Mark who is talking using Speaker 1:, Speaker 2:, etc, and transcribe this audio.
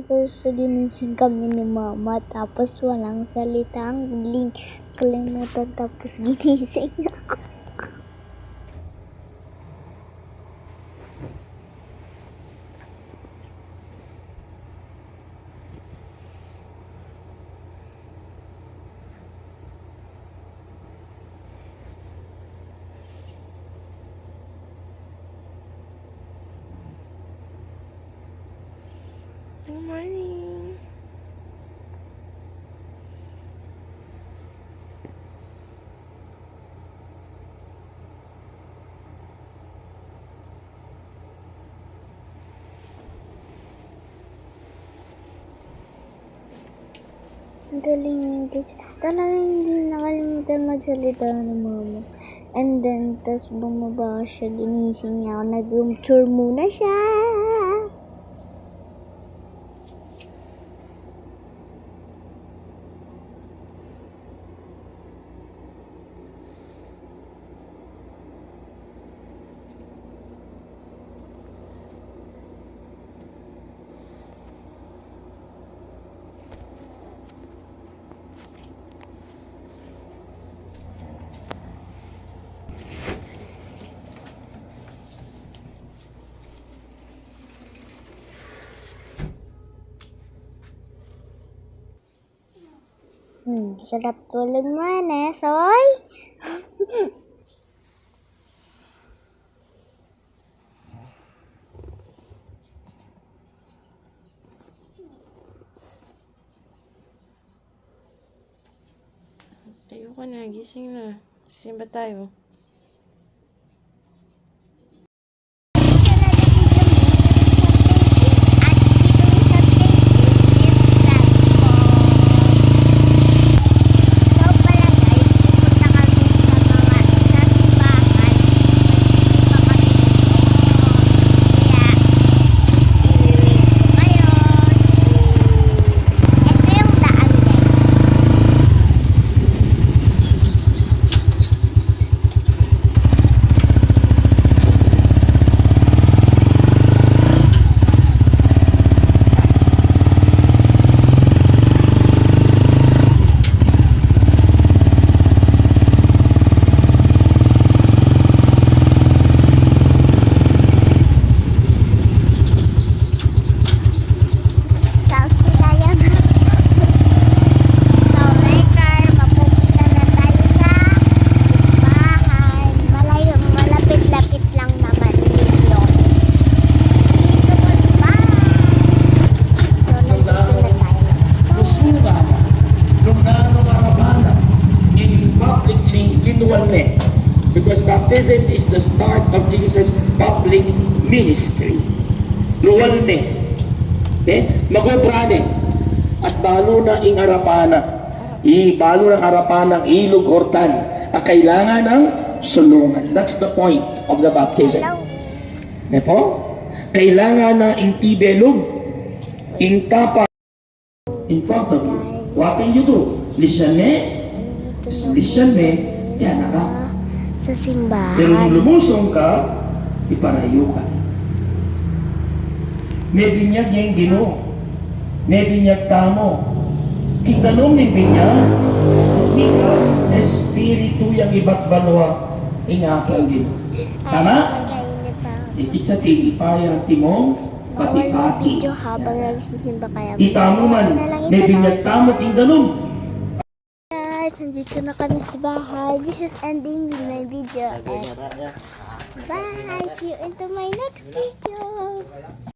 Speaker 1: First, ginising kami ni mama, tapos walang salita ang kalimutan, tapos ginising ako.
Speaker 2: Good morning.
Speaker 1: Ang galing guys. Talagang hindi nakalimutan magsalita ng mama. And then, tas bumaba siya, ginising niya ako. Nag-room tour muna siya. Sarap tulog mo, Soy.
Speaker 2: Tayo ka na, gising na. Simba tayo.
Speaker 3: Because baptism is the start of Jesus' public ministry. Luwal ni. Magobrane. At balo na ing arapana. Balo ng arapana ang ilog hortan. Kailangan ng sulungan. That's the point of the baptism. Nepo? Kailangan ng intibelog. In tapa. In front of you. What can you do? Listen me. Listen me. Yan na ka.
Speaker 1: Sa simbahan.
Speaker 3: Pero kung lumusong ka, iparayo ka. May binyag niya yung Ginoo. May binyag tamo. Kitanong ni binyag, ika, espiritu yung iba't balwa, ingakang Ginoo. Tama? Ikit sa tigi pa yung timong, pati-pati.
Speaker 1: Video habang nagsisimba kaya.
Speaker 3: Itamo man, may binyag tamo, tingdanong.
Speaker 1: Nandito na kami sa bahay. This is ending with my video. And bye! See you into my next video.